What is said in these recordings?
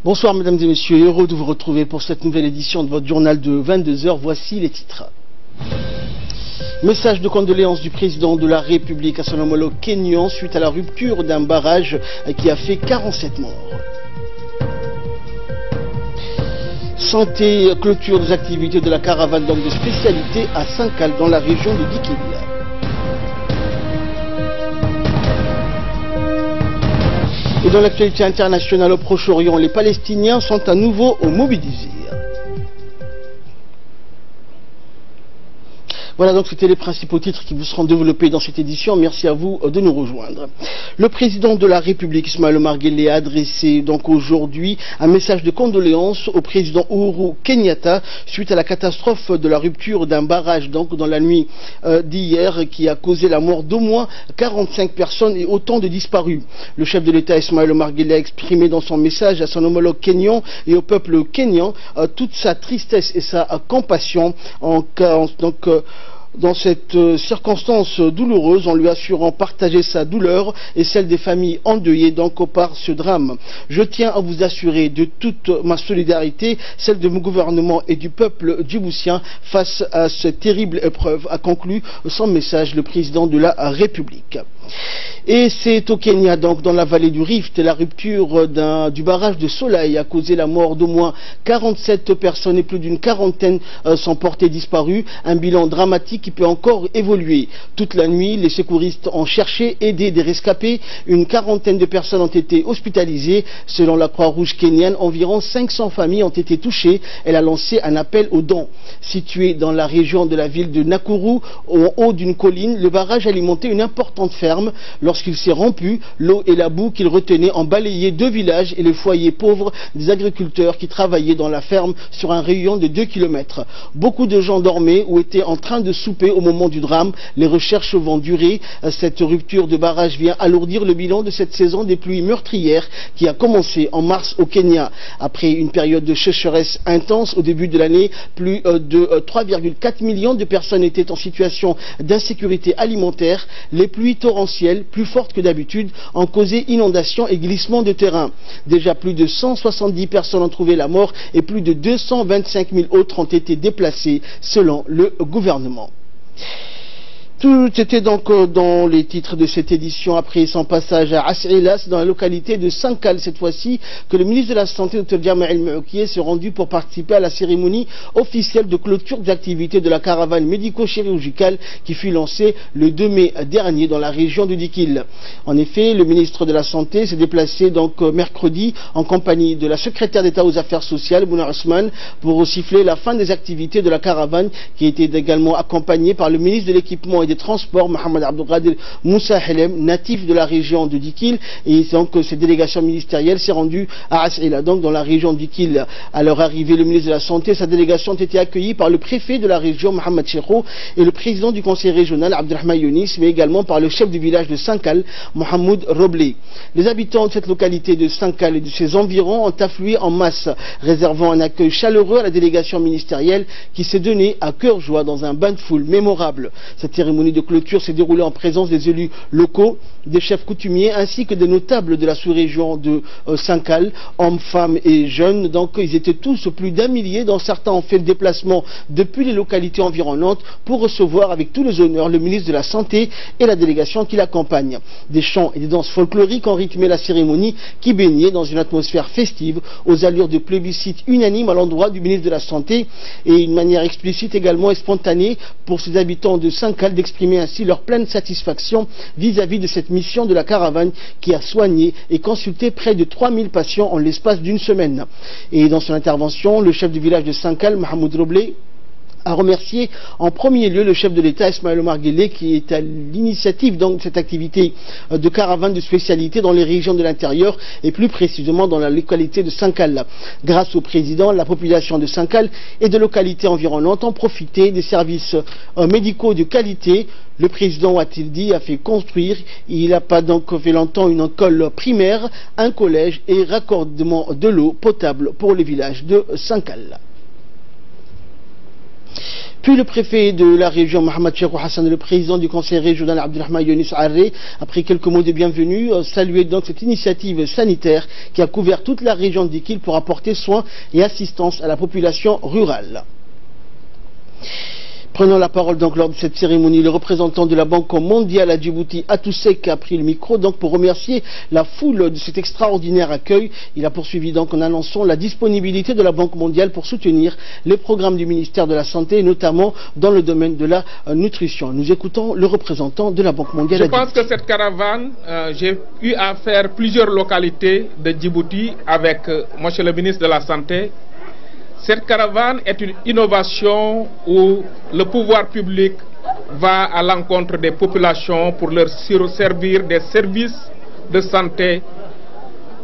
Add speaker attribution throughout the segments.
Speaker 1: Bonsoir mesdames et messieurs, heureux de vous retrouver pour cette nouvelle édition de votre journal de 22 h. Voici les titres. Message de condoléances du président de la République à son homologue kényan suite à la rupture d'un barrage qui a fait 47 morts. Santé, clôture des activités de la caravane d'hommes de spécialité à Sankal dans la région de Dikil. Et dans l'actualité internationale au Proche-Orient, les Palestiniens sont à nouveau mobilisés. Voilà, donc c'était les principaux titres qui vous seront développés dans cette édition. Merci à vous de nous rejoindre. Le président de la République, Ismaël Omar Guelleh, a adressé donc aujourd'hui un message de condoléances au président Uhuru Kenyatta suite à la catastrophe de la rupture d'un barrage donc dans la nuit d'hier qui a causé la mort d'au moins 45 personnes et autant de disparus. Le chef de l'État, Ismaël Omar Guelleh, a exprimé dans son message à son homologue kényan et au peuple kényan toute sa tristesse et sa compassion dans cette circonstance douloureuse, en lui assurant partager sa douleur et celle des familles endeuillées donc par ce drame. Je tiens à vous assurer de toute ma solidarité, celle de mon gouvernement et du peuple djiboutien face à cette terrible épreuve, a conclu son message le président de la République. Et c'est au Kenya, donc dans la vallée du Rift, la rupture du barrage de Soleil a causé la mort d'au moins 47 personnes et plus d'une quarantaine sont portées disparues. Un bilan dramatique qui peut encore évoluer. Toute la nuit, les secouristes ont cherché, aidé des rescapés. Une quarantaine de personnes ont été hospitalisées. Selon la Croix-Rouge kenyane, environ 500 familles ont été touchées. Elle a lancé un appel aux dons. Situé dans la région de la ville de Nakuru, au haut d'une colline, le barrage alimentait une importante ferme. Lorsqu'il s'est rompu, l'eau et la boue qu'il retenait ont balayé 2 villages et les foyers pauvres des agriculteurs qui travaillaient dans la ferme sur un rayon de 2 km. Beaucoup de gens dormaient ou étaient en train de souper au moment du drame. Les recherches vont durer. Cette rupture de barrage vient alourdir le bilan de cette saison des pluies meurtrières qui a commencé en mars au Kenya. Après une période de sécheresse intense au début de l'année, plus de 3,4 millions de personnes étaient en situation d'insécurité alimentaire. Les pluies torrentielles, plus fortes que d'habitude, ont causé inondations et glissements de terrain. Déjà plus de 170 personnes ont trouvé la mort et plus de 225 000 autres ont été déplacées selon le gouvernement. Tout était donc dans les titres de cette édition après son passage à As'ilas dans la localité de Sankal cette fois-ci que le ministre de la Santé, Dr Jamal El-Moukié, s'est rendu pour participer à la cérémonie officielle de clôture des activités de la caravane médico-chirurgicale qui fut lancée le 2 mai dernier dans la région de Dikil. En effet, le ministre de la Santé s'est déplacé donc mercredi en compagnie de la secrétaire d'État aux Affaires sociales, Bouna Ousmane, pour siffler la fin des activités de la caravane qui était également accompagnée par le ministre de l'Équipement et des Transports, Mohamed Abdelkader Moussa Helem, natif de la région de Dikil, et donc cette délégation ministérielle s'est rendue à As'ila, donc dans la région de Dikil. À leur arrivée, le ministre de la Santé et sa délégation ont été accueillis par le préfet de la région, Mohamed Chekho, et le président du conseil régional, Abdelrahman Younis, mais également par le chef du village de Sankal, Mohamed Roblé. Les habitants de cette localité de Sankal et de ses environs ont afflué en masse, réservant un accueil chaleureux à la délégation ministérielle qui s'est donnée à cœur joie dans un bain de foule mémorable. Cette cérémonie de clôture s'est déroulée en présence des élus locaux, des chefs coutumiers ainsi que des notables de la sous-région de Sankal, hommes, femmes et jeunes. Donc ils étaient tous plus d'1 millier, dont certains ont fait le déplacement depuis les localités environnantes pour recevoir avec tous les honneurs le ministre de la Santé et la délégation qui l'accompagne. Des chants et des danses folkloriques ont rythmé la cérémonie qui baignait dans une atmosphère festive aux allures de plébiscite unanime à l'endroit du ministre de la Santé et une manière explicite également et spontanée pour ses habitants de Sankal d'exprimer ainsi leur pleine satisfaction vis-à-vis de cette mission de la caravane qui a soigné et consulté près de 3000 patients en l'espace d'une semaine. Et dans son intervention, le chef du village de Sankal, Mohamed Roblé, a remercié en premier lieu le chef de l'État, Ismaël Omar Guelleh, qui est à l'initiative de cette activité de caravane de spécialité dans les régions de l'intérieur et plus précisément dans la localité de Sankal. Grâce au président, la population de Sankal et de localités environnantes ont profité des services médicaux de qualité. Le président, a-t-il dit, a fait construire, il n'a pas donc fait longtemps, une école primaire, un collège et raccordement de l'eau potable pour les villages de Sankal. Puis le préfet de la région, Mohamed Cheikh Hassan, le président du conseil régional, Abdelrahman Younis Arré, après quelques mots de bienvenue, salué donc cette initiative sanitaire qui a couvert toute la région d'Ikil pour apporter soins et assistance à la population rurale. Prenant la parole donc lors de cette cérémonie, le représentant de la Banque mondiale à Djibouti, Atousek, a pris le micro donc pour remercier la foule de cet extraordinaire accueil. Il a poursuivi donc en annonçant la disponibilité de la Banque mondiale pour soutenir les programmes du ministère de la Santé, notamment dans le domaine de la nutrition. Nous écoutons le représentant de la Banque mondiale.
Speaker 2: Je pense que cette caravane, j'ai eu à faire plusieurs localités de Djibouti avec monsieur le ministre de la Santé. Cette caravane est une innovation où le pouvoir public va à l'encontre des populations pour leur servir des services de santé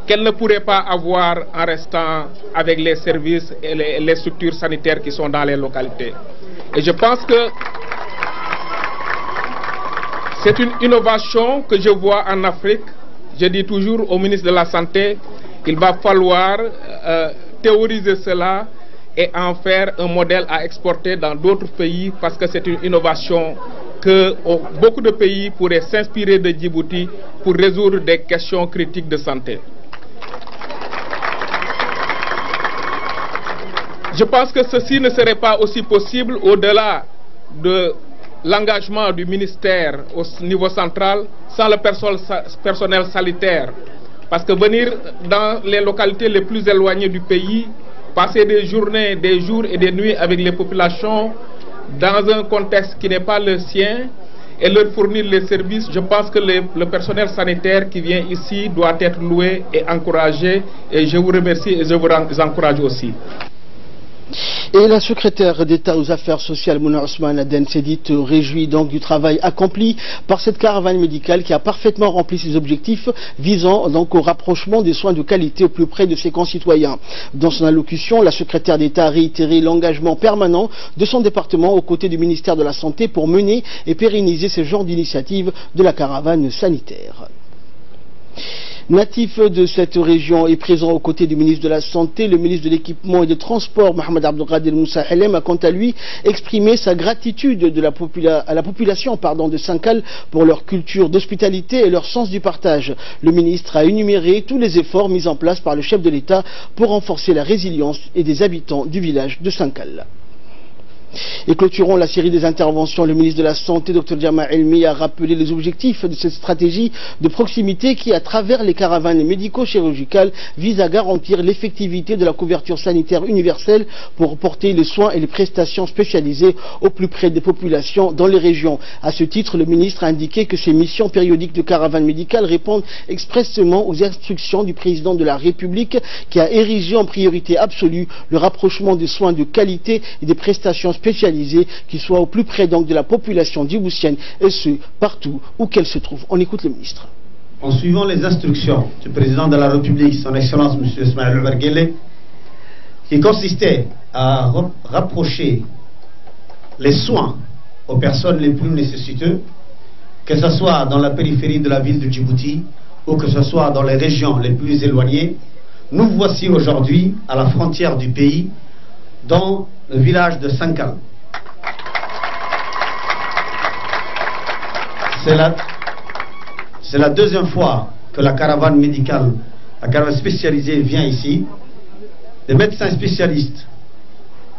Speaker 2: qu'elles ne pourraient pas avoir en restant avec les services et les structures sanitaires qui sont dans les localités. Et je pense que c'est une innovation que je vois en Afrique. Je dis toujours au ministre de la Santé qu'il va falloir théoriser cela et en faire un modèle à exporter dans d'autres pays, parce que c'est une innovation que beaucoup de pays pourraient s'inspirer de Djibouti pour résoudre des questions critiques de santé. Je pense que ceci ne serait pas aussi possible au-delà de l'engagement du ministère au niveau central sans le personnel sanitaire. Parce que venir dans les localités les plus éloignées du pays, passer des journées, des jours et des nuits avec les populations dans un contexte qui n'est pas le sien et leur fournir les services, je pense que le personnel sanitaire qui vient ici doit être loué et encouragé, et je vous remercie et je vous encourage aussi.
Speaker 1: Et la secrétaire d'État aux affaires sociales, Mouna Ousmane Aden, s'est dite réjouie donc du travail accompli par cette caravane médicale qui a parfaitement rempli ses objectifs visant donc au rapprochement des soins de qualité au plus près de ses concitoyens. Dans son allocution, la secrétaire d'État a réitéré l'engagement permanent de son département aux côtés du ministère de la Santé pour mener et pérenniser ce genre d'initiative de la caravane sanitaire. Natif de cette région et présent aux côtés du ministre de la Santé, le ministre de l'Équipement et des Transports, Mohamed Abdelkader Moussa Helem, a quant à lui exprimé sa gratitude à la population de Sankal pour leur culture d'hospitalité et leur sens du partage. Le ministre a énuméré tous les efforts mis en place par le chef de l'État pour renforcer la résilience des habitants du village de Sankal. Et clôturons la série des interventions. Le ministre de la Santé, Dr Djama Elmi, a rappelé les objectifs de cette stratégie de proximité qui, à travers les caravanes médico-chirurgicales, vise à garantir l'effectivité de la couverture sanitaire universelle pour porter les soins et les prestations spécialisées au plus près des populations dans les régions. À ce titre, le ministre a indiqué que ces missions périodiques de caravanes médicales répondent expressément aux instructions du président de la République qui a érigé en priorité absolue le rapprochement des soins de qualité et des prestations spécialisées qui soient au plus près donc de la population djiboutienne et ce, partout où qu'elle se trouve. On écoute le ministre.
Speaker 3: En suivant les instructions du président de la République, son Excellence M. Ismaël Omar Guelleh, qui consistait à rapprocher les soins aux personnes les plus nécessiteuses, que ce soit dans la périphérie de la ville de Djibouti ou que ce soit dans les régions les plus éloignées, nous voici aujourd'hui à la frontière du pays, dans le village de Sankal. C'est la deuxième fois que la caravane médicale, la caravane spécialisée vient ici. Des médecins spécialistes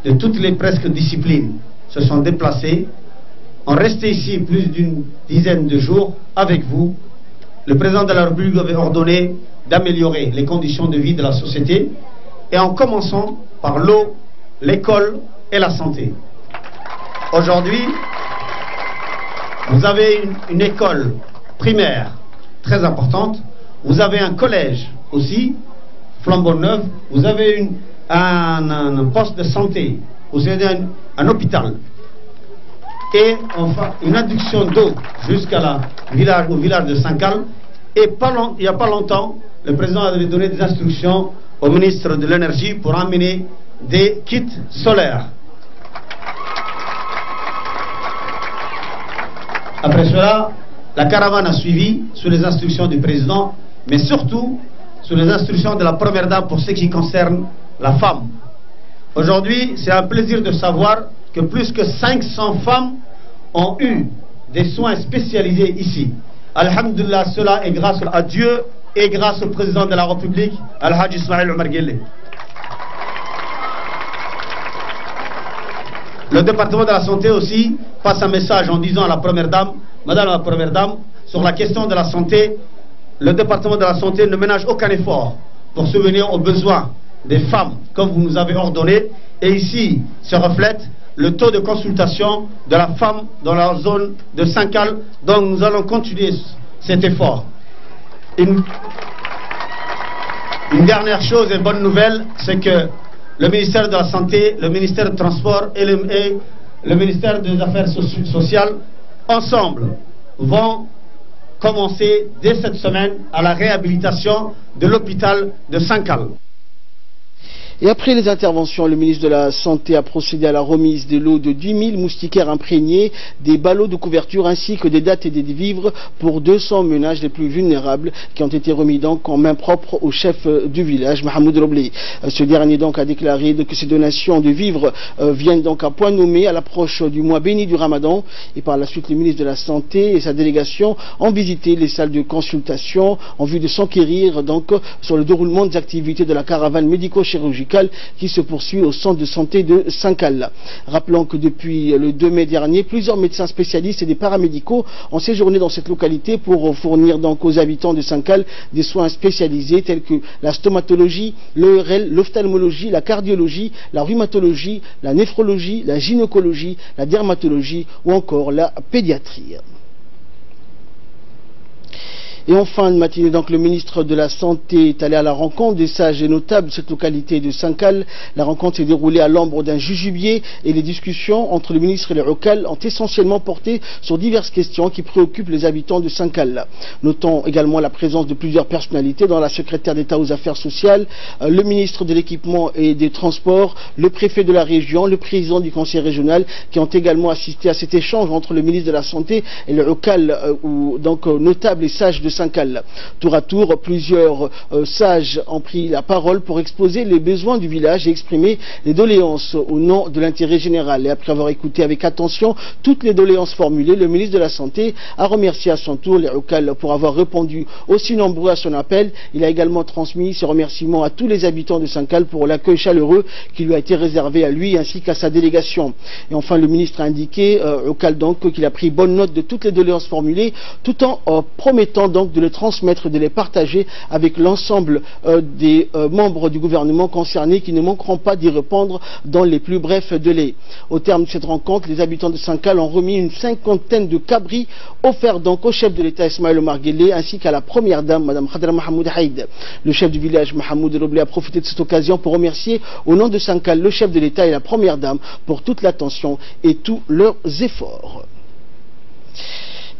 Speaker 3: de toutes les presque disciplines se sont déplacés, ont resté ici plus d'une dizaine de jours avec vous. Le président de la République avait ordonné d'améliorer les conditions de vie de la société, et en commençant par l'eau, l'école et la santé. Aujourd'hui, vous avez une école primaire très importante, vous avez un collège aussi, flambant neuf, vous avez un poste de santé, vous avez un hôpital, et enfin une adduction d'eau jusqu'au village de Sankal. Et il n'y a pas longtemps, le président avait donné des instructions au ministre de l'énergie pour amener des kits solaires. Après cela, la caravane a suivi sous les instructions du président, mais surtout sous les instructions de la première dame pour ce qui concerne la femme. Aujourd'hui, c'est un plaisir de savoir que plus que 500 femmes ont eu des soins spécialisés ici. Alhamdulillah, cela est grâce à Dieu et grâce au président de la République, Al-Hajj Ismaïl Omar Guelleh. Le département de la santé aussi passe un message en disant à la première dame, Madame la première dame, sur la question de la santé, le département de la santé ne ménage aucun effort pour subvenir aux besoins des femmes, comme vous nous avez ordonné. Et ici se reflète le taux de consultation de la femme dans la zone de Sankal, donc nous allons continuer cet effort. Une dernière chose et bonne nouvelle, c'est que le ministère de la Santé, le ministère des Transports et le ministère des Affaires sociales, ensemble, vont commencer dès cette semaine à la réhabilitation de l'hôpital de Sankal.
Speaker 1: Et après les interventions, le ministre de la Santé a procédé à la remise de lots de 10 000 moustiquaires imprégnés, des ballots de couverture ainsi que des dates et des vivres pour 200 ménages les plus vulnérables qui ont été remis donc en main propre au chef du village, Mohamed Roblé. Ce dernier donc a déclaré que ces donations de vivres viennent donc à point nommé à l'approche du mois béni du Ramadan. Et par la suite, le ministre de la Santé et sa délégation ont visité les salles de consultation en vue de s'enquérir donc sur le déroulement des activités de la caravane médico-chirurgicale qui se poursuit au centre de santé de Sankal. Rappelons que depuis le 2 mai dernier, plusieurs médecins spécialistes et des paramédicaux ont séjourné dans cette localité pour fournir donc aux habitants de Sankal des soins spécialisés tels que la stomatologie, l'ORL, l'ophtalmologie, la cardiologie, la rhumatologie, la néphrologie, la gynécologie, la dermatologie ou encore la pédiatrie. Et en fin de matinée, donc, le ministre de la Santé est allé à la rencontre des sages et notables de cette localité de Sankal. La rencontre s'est déroulée à l'ombre d'un jujubier et les discussions entre le ministre et le local ont essentiellement porté sur diverses questions qui préoccupent les habitants de Sankal. Notons également la présence de plusieurs personnalités, dont la secrétaire d'État aux Affaires sociales, le ministre de l'Équipement et des Transports, le préfet de la région, le président du conseil régional, qui ont également assisté à cet échange entre le ministre de la Santé et le local, donc notables et sages de Sankal. Tour à tour, plusieurs sages ont pris la parole pour exposer les besoins du village et exprimer les doléances au nom de l'intérêt général. Et après avoir écouté avec attention toutes les doléances formulées, le ministre de la Santé a remercié à son tour les locales pour avoir répondu aussi nombreux à son appel. Il a également transmis ses remerciements à tous les habitants de Sankal pour l'accueil chaleureux qui lui a été réservé à lui ainsi qu'à sa délégation. Et enfin, le ministre a indiqué local donc qu'il a pris bonne note de toutes les doléances formulées tout en promettant donc de les transmettre, de les partager avec l'ensemble des membres du gouvernement concernés qui ne manqueront pas d'y répondre dans les plus brefs délais. Au terme de cette rencontre, les habitants de Sankal ont remis une 50aine de cabris offerts donc au chef de l'État Ismaïl Omar Guelleh ainsi qu'à la première dame, Mme Khadra Mahmoud Haïd. Le chef du village, Mohamed Roblé, a profité de cette occasion pour remercier au nom de Sankal le chef de l'État et la première dame pour toute l'attention et tous leurs efforts.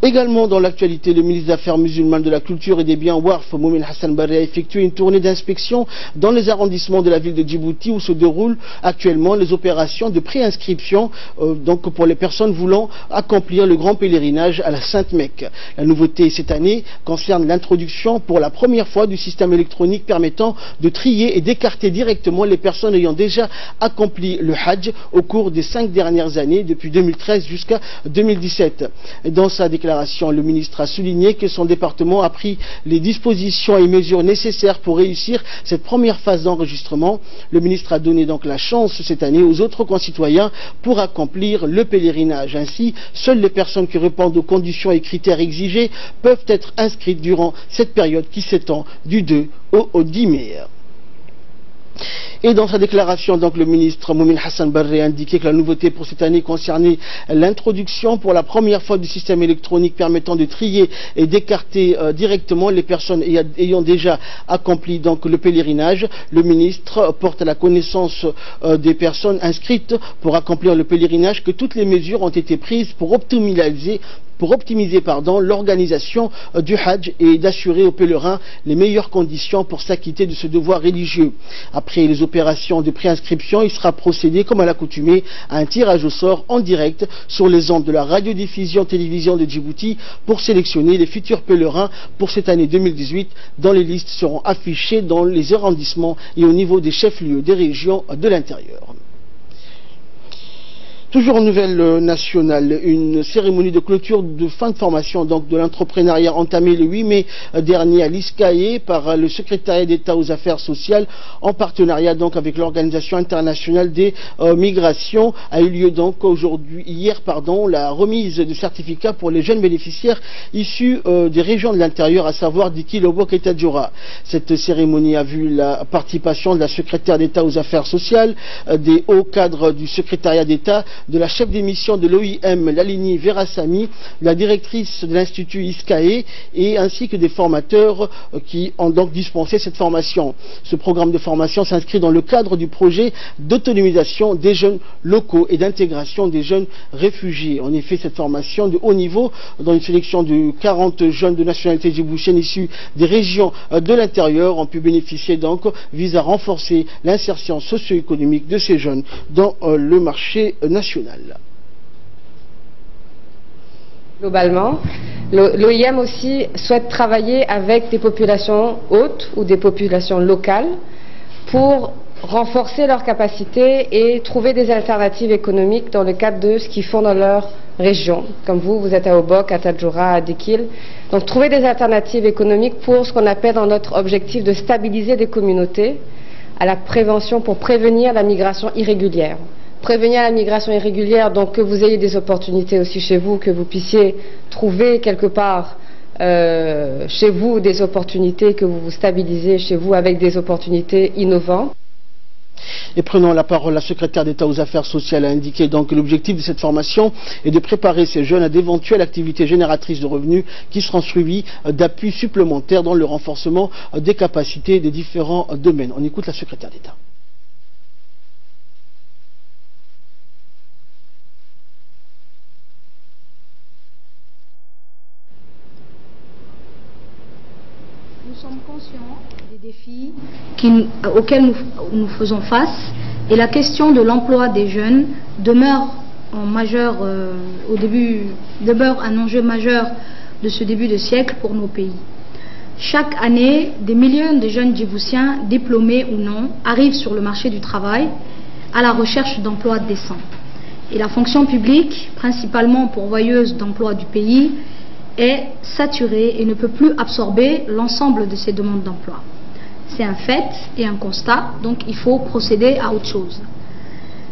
Speaker 1: Également dans l'actualité, le ministre des Affaires musulmanes, de la Culture et des Biens Warf, Moumin Hassan Barre, a effectué une tournée d'inspection dans les arrondissements de la ville de Djibouti où se déroulent actuellement les opérations de préinscription donc pour les personnes voulant accomplir le grand pèlerinage à la Sainte Mecque. La nouveauté cette année concerne l'introduction pour la première fois du système électronique permettant de trier et d'écarter directement les personnes ayant déjà accompli le Hajj au cours des 5 dernières années, depuis 2013 jusqu'à 2017. Et dans sa déclaration, le ministre a souligné que son département a pris les dispositions et mesures nécessaires pour réussir cette première phase d'enregistrement. Le ministre a donné donc la chance cette année aux autres concitoyens pour accomplir le pèlerinage. Ainsi, seules les personnes qui répondent aux conditions et critères exigés peuvent être inscrites durant cette période qui s'étend du 2 au 10 mai. Et dans sa déclaration, donc, le ministre Moumin Hassan Barre a indiqué que la nouveauté pour cette année concernait l'introduction pour la première fois du système électronique permettant de trier et d'écarter directement les personnes ayant déjà accompli donc le pèlerinage. Le ministre porte à la connaissance des personnes inscrites pour accomplir le pèlerinage que toutes les mesures ont été prises pour optimiser l'organisation du Hajj et d'assurer aux pèlerins les meilleures conditions pour s'acquitter de ce devoir religieux. Après les opérations de préinscription, il sera procédé, comme à l'accoutumée, à un tirage au sort en direct sur les ondes de la radiodiffusion télévision de Djibouti pour sélectionner les futurs pèlerins pour cette année 2018, dont les listes seront affichées dans les arrondissements et au niveau des chefs-lieux des régions de l'intérieur. Toujours en nouvelle nationale, une cérémonie de clôture de fin de formation donc de l'entrepreneuriat entamée le 8 mai dernier à l'ISCAE par le secrétariat d'État aux affaires sociales en partenariat donc avec l'Organisation internationale des migrations a eu lieu donc hier la remise de certificats pour les jeunes bénéficiaires issus des régions de l'intérieur, à savoir d'Iki, Lobok et Tadjoura. Cette cérémonie a vu la participation de la secrétaire d'État aux affaires sociales, des hauts cadres du secrétariat d'État, de la chef d'émission de l'OIM, Lalini Verasamy, la directrice de l'Institut ISCAE et ainsi que des formateurs qui ont donc dispensé cette formation. Ce programme de formation s'inscrit dans le cadre du projet d'autonomisation des jeunes locaux et d'intégration des jeunes réfugiés. En effet, cette formation de haut niveau, dans une sélection de 40 jeunes de nationalité djiboutienne issus des régions de l'intérieur, ont pu bénéficier donc, vise à renforcer l'insertion socio-économique de ces jeunes dans le marché national.
Speaker 4: Globalement, l'OIM aussi souhaite travailler avec des populations hautes ou des populations locales pour renforcer leurs capacités et trouver des alternatives économiques dans le cadre de ce qu'ils font dans leur région. Comme vous êtes à Obok, à Tadjoura, à Dekil. Donc trouver des alternatives économiques pour ce qu'on appelle dans notre objectif de stabiliser des communautés à la prévention, pour prévenir la migration irrégulière. Prévenir la migration irrégulière, donc que vous ayez des opportunités aussi chez vous, que vous puissiez trouver quelque part chez vous des opportunités, que vous vous stabilisez chez vous avec des opportunités innovantes.
Speaker 1: Et prenant la parole, la secrétaire d'État aux affaires sociales a indiqué donc que l'objectif de cette formation est de préparer ces jeunes à d'éventuelles activités génératrices de revenus qui seront suivies d'appuis supplémentaires dans le renforcement des capacités des différents domaines. On écoute la secrétaire d'État.
Speaker 5: Nous sommes conscients des défis auxquels nous faisons face et la question de l'emploi des jeunes demeure un enjeu majeur de ce début de siècle pour nos pays. Chaque année, des millions de jeunes djiboutiens, diplômés ou non, arrivent sur le marché du travail à la recherche d'emplois décents. Et la fonction publique, principalement pourvoyeuse d'emplois du pays, est saturée et ne peut plus absorber l'ensemble de ces demandes d'emploi. C'est un fait et un constat, donc il faut procéder à autre chose.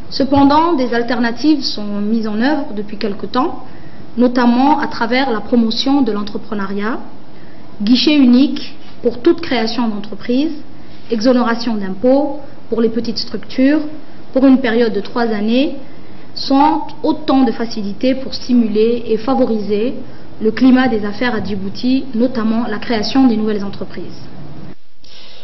Speaker 5: Cependant, des alternatives sont mises en œuvre depuis quelque temps, notamment à travers la promotion de l'entrepreneuriat, guichet unique pour toute création d'entreprise, exonération d'impôts pour les petites structures pour une période de 3 années, sont autant de facilités pour stimuler et favoriser le climat des affaires à Djibouti, notamment la création des nouvelles entreprises.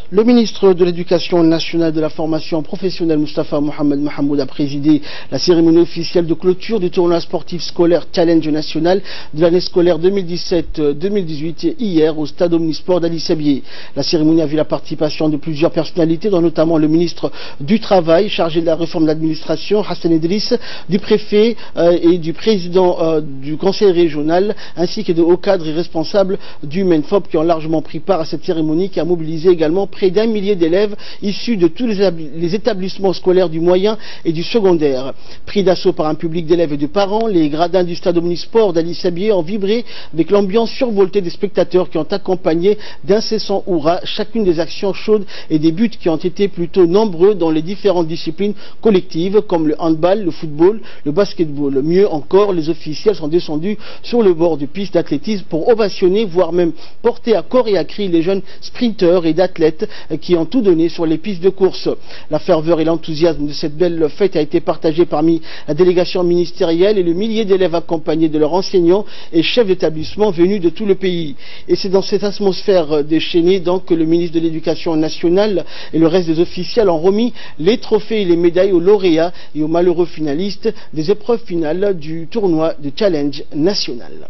Speaker 1: Le ministre de l'Éducation nationale de la formation professionnelle, Moustapha Mohamed Mahamoud, a présidé la cérémonie officielle de clôture du tournoi sportif scolaire Challenge national de l'année scolaire 2017-2018 hier au stade Omnisport d'Ali Sabié. La cérémonie a vu la participation de plusieurs personnalités, dont notamment le ministre du Travail, chargé de la réforme de l'administration, Hassan Idriss, du préfet et du président du conseil régional, ainsi que de hauts cadres et responsables du MENFOP qui ont largement pris part à cette cérémonie qui a mobilisé également près d'1 millier d'élèves issus de tous les établissements scolaires du moyen et du secondaire. Pris d'assaut par un public d'élèves et de parents, les gradins du stade Omnisport d'Ali Sabié ont vibré avec l'ambiance survoltée des spectateurs qui ont accompagné d'incessants hurrahs chacune des actions chaudes et des buts qui ont été plutôt nombreux dans les différentes disciplines collectives comme le handball, le football, le basketball. Mieux encore, les officiels sont descendus sur le bord de piste d'athlétisme pour ovationner, voire même porter à corps et à cri les jeunes sprinteurs et d'athlètes qui ont tout donné sur les pistes de course. La ferveur et l'enthousiasme de cette belle fête a été partagé parmi la délégation ministérielle et le millier d'élèves accompagnés de leurs enseignants et chefs d'établissement venus de tout le pays. Et c'est dans cette atmosphère déchaînée donc que le ministre de l'Éducation nationale et le reste des officiels ont remis les trophées et les médailles aux lauréats et aux malheureux finalistes des épreuves finales du tournoi de Challenge national.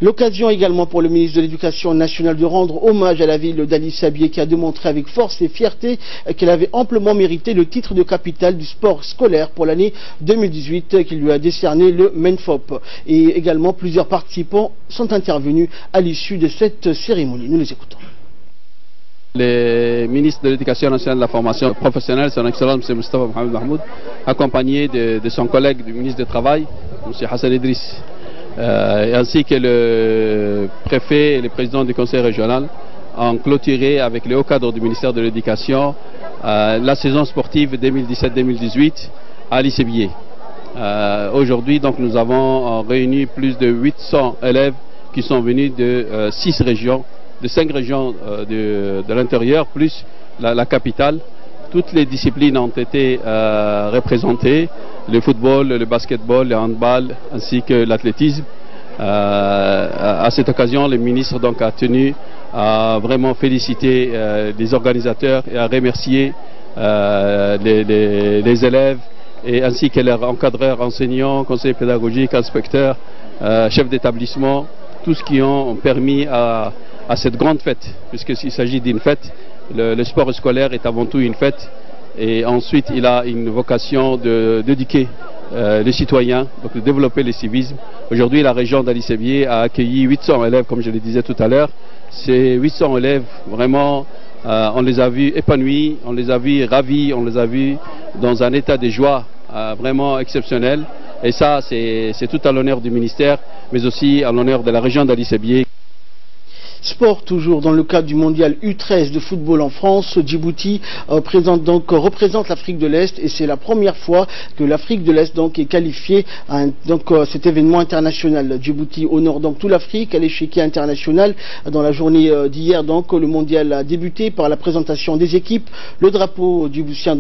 Speaker 1: L'occasion également pour le ministre de l'Éducation nationale de rendre hommage à la ville d'Ali Sabié qui a démontré avec force et fierté qu'elle avait amplement mérité le titre de capitale du sport scolaire pour l'année 2018 qui lui a décerné le MENFOP. Et également plusieurs participants sont intervenus à l'issue de cette cérémonie. Nous les écoutons.
Speaker 6: Le ministre de l'Éducation nationale et de la formation professionnelle, son Excellence M. Moustapha Mohamed Mahmoud, accompagné de son collègue du ministre du Travail, M. Hassan Idriss, ainsi que le préfet et le président du conseil régional, ont clôturé avec les hauts cadres du ministère de l'Éducation la saison sportive 2017-2018 à l'ICBIE. Aujourd'hui, donc, nous avons réuni plus de 800 élèves qui sont venus de 6 régions, de 5 régions de l'intérieur, plus la capitale. Toutes les disciplines ont été représentées, le football, le basketball, le handball, ainsi que l'athlétisme. À cette occasion, le ministre donc a tenu à vraiment féliciter les organisateurs et à remercier les élèves et ainsi que leurs encadreurs, enseignants, conseillers pédagogiques, inspecteurs, chefs d'établissement, tous qui ont permis à cette grande fête, puisqu'il s'agit d'une fête. Le sport scolaire est avant tout une fête et ensuite il a une vocation d'éduquer les citoyens, donc de développer le civisme. Aujourd'hui, la région d'Ali-Sébié a accueilli 800 élèves, comme je le disais tout à l'heure. Ces 800 élèves, vraiment, on les a vus épanouis, on les a vus ravis, on les a vus dans un état de joie vraiment exceptionnel. Et ça, c'est tout à l'honneur du ministère, mais aussi à l'honneur de la région d'Ali-Sébié.
Speaker 1: Sport toujours dans le cadre du mondial U13 de football en France. Djibouti représente l'Afrique de l'Est et c'est la première fois que l'Afrique de l'Est est qualifiée à cet événement international. Djibouti honore donc toute l'Afrique à l'échiquier international. Dans la journée d'hier, le mondial a débuté par la présentation des équipes. Le drapeau djiboutien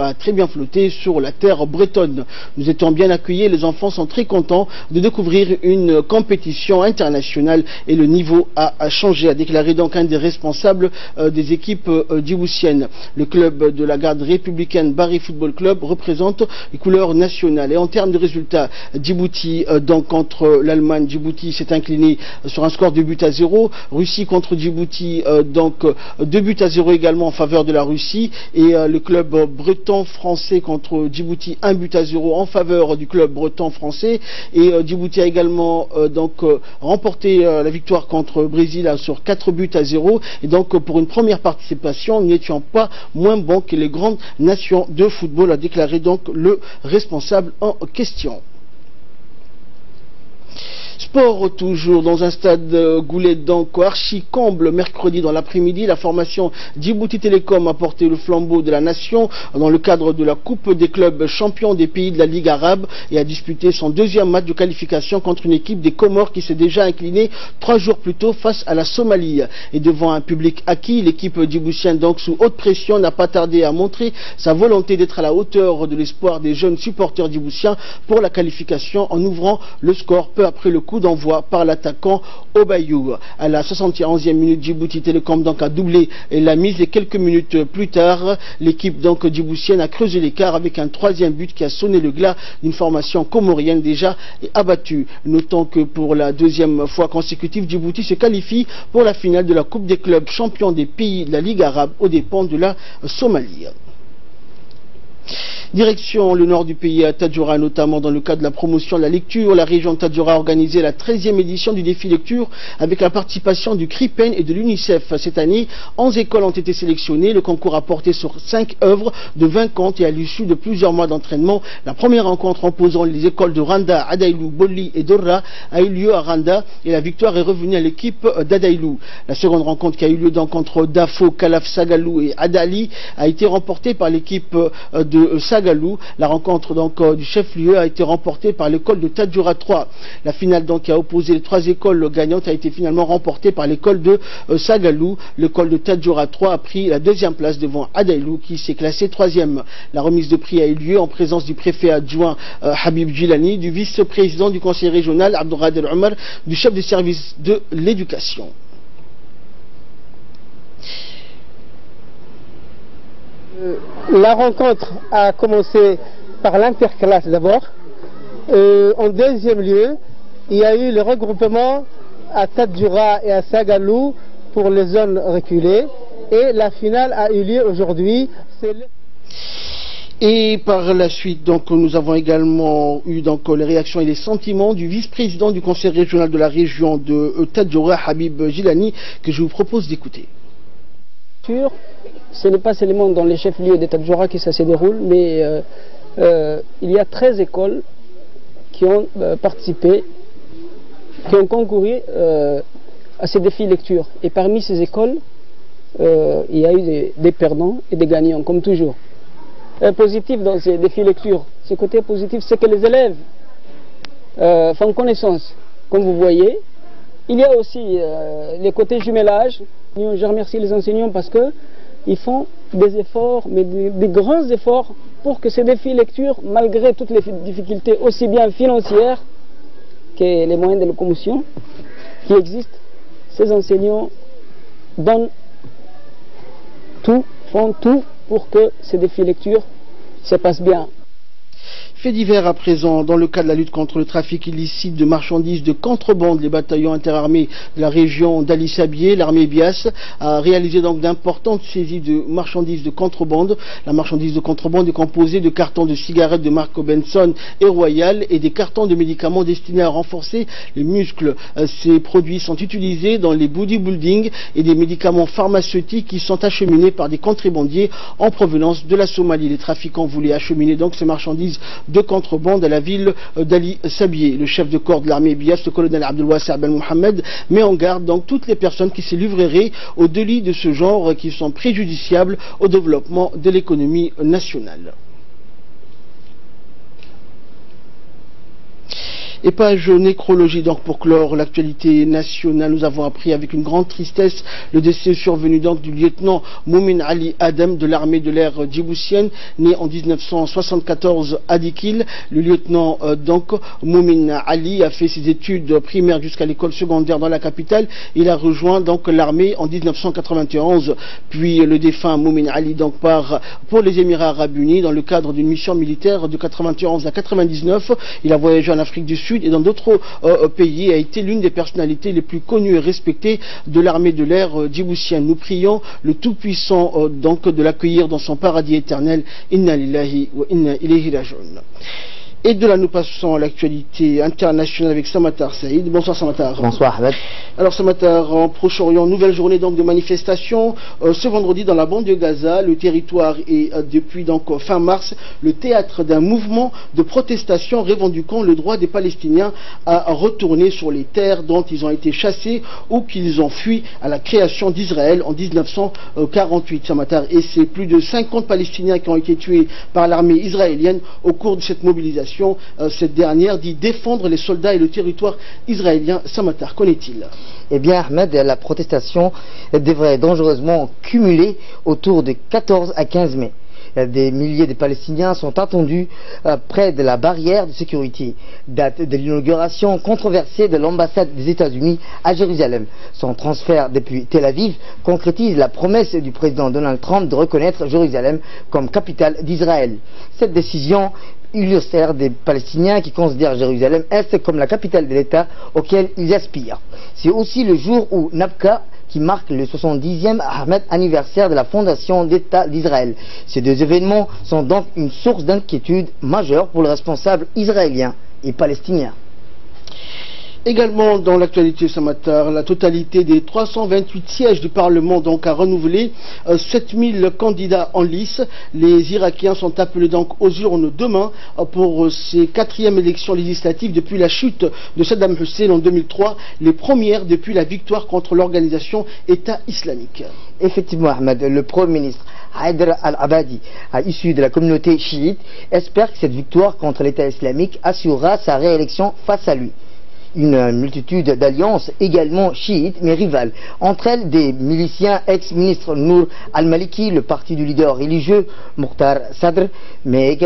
Speaker 1: a très bien flotté sur la terre bretonne. Nous étions bien accueillis, les enfants sont très contents de découvrir une compétition internationale et le niveau a changé, a déclaré donc un des responsables des équipes djiboutiennes. Le club de la garde républicaine Bari Football Club représente les couleurs nationales. Et en termes de résultats, Djibouti contre l'Allemagne, Djibouti s'est incliné sur un score de 2-0. Russie contre Djibouti, 2-0 également en faveur de la Russie. Et le club breton français contre Djibouti, 1-0 en faveur du club breton français. Et Djibouti a également remporté la victoire contre le Brésil sur 4-0 et donc pour une première participation nous n'étions pas moins bons que les grandes nations de football, a déclaré donc le responsable en question. Sport toujours dans un stade Goulet archi comble mercredi dans l'après-midi. La formation Djibouti Télécom a porté le flambeau de la nation dans le cadre de la Coupe des clubs champions des pays de la Ligue arabe et a disputé son deuxième match de qualification contre une équipe des Comores qui s'est déjà inclinée 3 jours plus tôt face à la Somalie. Et devant un public acquis, l'équipe djiboutienne sous haute pression n'a pas tardé à montrer sa volonté d'être à la hauteur de l'espoir des jeunes supporters djiboutiens pour la qualification en ouvrant le score peu après le coup d'envoi par l'attaquant Obayou. À la 71e minute, Djibouti Télécom a doublé la mise et quelques minutes plus tard, l'équipe djiboutienne a creusé l'écart avec un troisième but qui a sonné le glas d'une formation comorienne déjà abattue. Notons que pour la deuxième fois consécutive, Djibouti se qualifie pour la finale de la Coupe des clubs champions des pays de la Ligue arabe aux dépens de la Somalie. Direction le nord du pays à Tadjoura, notamment dans le cadre de la promotion de la lecture. La région de Tadjoura a organisé la 13e édition du défi lecture avec la participation du CRIPEN et de l'UNICEF. Cette année, 11 écoles ont été sélectionnées. Le concours a porté sur 5 œuvres de 20 contes et à l'issue de plusieurs mois d'entraînement, la première rencontre opposant les écoles de Randa, Adailou, Bolli et Dorra a eu lieu à Randa et la victoire est revenue à l'équipe d'Adailou. La seconde rencontre qui a eu lieu entre Dafo, Kalaf, Sagalou et Adali a été remportée par l'équipe de Sagalou. La rencontre du chef-lieu a été remportée par l'école de Tadjoura 3. La finale qui a opposé les 3 écoles gagnantes a été finalement remportée par l'école de Sagalou. L'école de Tadjoura 3 a pris la 2e place devant Adailou qui s'est classé 3e. La remise de prix a eu lieu en présence du préfet adjoint Habib Djilani, du vice-président du conseil régional Abdourader Omar, du chef du service de l'éducation.
Speaker 7: La rencontre a commencé par l'interclasse d'abord. En deuxième lieu, il y a eu le regroupement à Tadjoura et à Sagalou pour les zones reculées. Et la finale a eu lieu aujourd'hui.
Speaker 1: Et par la suite, nous avons également eu les réactions et les sentiments du vice-président du conseil régional de la région de Tadjoura, Habib Djilani, que je vous propose d'écouter.
Speaker 8: Ce n'est pas seulement dans les chefs-lieux d'État de Jura que ça se déroule, mais il y a 13 écoles qui ont participé, qui ont concouru à ces défis lecture. Et parmi ces écoles, il y a eu des perdants et des gagnants, comme toujours. Positif dans ces défis lecture, ce côté positif, c'est que les élèves font connaissance, comme vous voyez. Il y a aussi les côtés jumelage. Je remercie les enseignants parce qu'ils font des efforts, mais des grands efforts, pour que ces défis lecture, malgré toutes les difficultés, aussi bien financières que les moyens de locomotion qui existent, ces enseignants donnent tout, font tout pour que ces défis lecture se passent bien.
Speaker 1: Fait divers à présent, dans le cadre de la lutte contre le trafic illicite de marchandises de contrebande, les bataillons interarmés de la région d'Ali Sabié, l'armée Bias, a réalisé donc d'importantes saisies de marchandises de contrebande. La marchandise de contrebande est composée de cartons de cigarettes de marque Benson et Royal et des cartons de médicaments destinés à renforcer les muscles. Ces produits sont utilisés dans les bodybuilding et des médicaments pharmaceutiques qui sont acheminés par des contrebandiers en provenance de la Somalie. Les trafiquants voulaient acheminer donc ces marchandises de contrebande à la ville d'Ali Sabié. Le chef de corps de l'armée Bias, le colonel Abdelwasser Ben Mohamed, met en garde donc toutes les personnes qui se livreraient aux délits de ce genre qui sont préjudiciables au développement de l'économie nationale. Et page nécrologie donc pour clore l'actualité nationale. Nous avons appris avec une grande tristesse le décès survenu donc du lieutenant Moumin Ali Adem de l'armée de l'air djiboutienne, né en 1974 à Dikil. Le lieutenant donc Moumin Ali a fait ses études primaires jusqu'à l'école secondaire dans la capitale. Il a rejoint donc l'armée en 1991. Puis le défunt Moumin Ali donc part pour les Émirats Arabes Unis dans le cadre d'une mission militaire de 91 à 99. Il a voyagé en Afrique du Sud et dans d'autres pays, a été l'une des personnalités les plus connues et respectées de l'armée de l'air djiboutienne. Nous prions le Tout-Puissant donc de l'accueillir dans son paradis éternel. Inna lillahi wa inna ilayhi raji'un. Et de là, nous passons à l'actualité internationale avec Samatar Saïd. Bonsoir Samatar.
Speaker 9: Bonsoir Ahmed.
Speaker 1: Alors Samatar, en Proche-Orient, nouvelle journée donc de manifestation. Ce vendredi dans la bande de Gaza, le territoire est depuis donc fin mars le théâtre d'un mouvement de protestation revendiquant le droit des Palestiniens à retourner sur les terres dont ils ont été chassés ou qu'ils ont fui à la création d'Israël en 1948 Samatar. Et c'est plus de 50 Palestiniens qui ont été tués par l'armée israélienne au cours de cette mobilisation. Cette dernière dit défendre les soldats et le territoire israélien. Samatar, qu'en est-il?
Speaker 9: Eh bien Ahmed, la protestation devrait dangereusement cumuler autour de 14 à 15 mai. Des milliers de Palestiniens sont attendus près de la barrière de sécurité, date de l'inauguration controversée de l'ambassade des États-Unis à Jérusalem. Son transfert depuis Tel Aviv concrétise la promesse du président Donald Trump de reconnaître Jérusalem comme capitale d'Israël. Cette décision illustre des Palestiniens qui considèrent Jérusalem-Est comme la capitale de l'État auquel ils aspirent. C'est aussi le jour où Nabka, qui marque le 70e anniversaire de la fondation d'État d'Israël. Ces deux événements sont donc une source d'inquiétude majeure pour les responsables israéliens et palestiniens.
Speaker 1: Également dans l'actualité ce matin, la totalité des 328 sièges du Parlement donc a renouvelé 7000 candidats en lice. Les Irakiens sont appelés donc aux urnes demain pour ces 4e élections législatives depuis la chute de Saddam Hussein en 2003, les premières depuis la victoire contre l'organisation État islamique.
Speaker 9: Effectivement Ahmed, le Premier ministre Haider al-Abadi, issu de la communauté chiite, espère que cette victoire contre l'État islamique assurera sa réélection face à lui. Une multitude d'alliances également chiites mais rivales. Entre elles des miliciens ex-ministre Nour al-Maliki, le parti du leader religieux Muqtar Sadr. Mais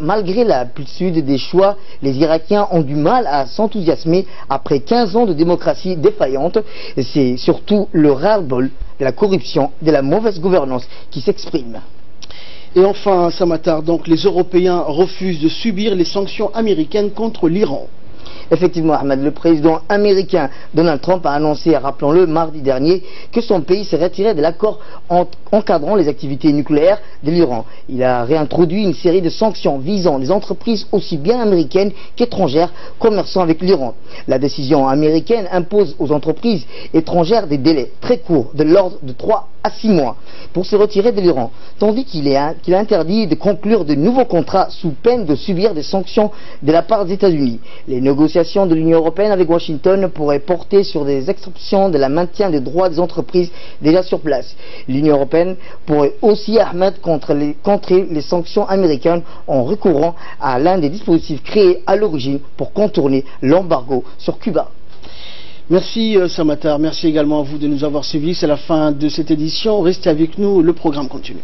Speaker 9: malgré la pulsitude des choix, les Irakiens ont du mal à s'enthousiasmer après 15 ans de démocratie défaillante. C'est surtout le ras-le-bol de la corruption, de la mauvaise gouvernance qui s'exprime.
Speaker 1: Et enfin, Samatar, donc les Européens refusent de subir les sanctions américaines contre l'Iran.
Speaker 9: Effectivement, Ahmed, le président américain Donald Trump a annoncé, rappelons-le, mardi dernier, que son pays s'est retiré de l'accord encadrant les activités nucléaires de l'Iran. Il a réintroduit une série de sanctions visant les entreprises aussi bien américaines qu'étrangères commerçant avec l'Iran. La décision américaine impose aux entreprises étrangères des délais très courts, de l'ordre de 3 à 6 mois, pour se retirer de l'Iran, tandis qu'il a interdit de conclure de nouveaux contrats sous peine de subir des sanctions de la part des États-Unis. Les négociations de l'Union européenne avec Washington pourraient porter sur des exceptions de la maintien des droits des entreprises déjà sur place. L'Union européenne pourrait aussi, Ahmed, contrer les sanctions américaines en recourant à l'un des dispositifs créés à l'origine pour contourner l'embargo sur Cuba.
Speaker 1: Merci Samatar, merci également à vous de nous avoir suivis. C'est la fin de cette édition. Restez avec nous, le programme continue.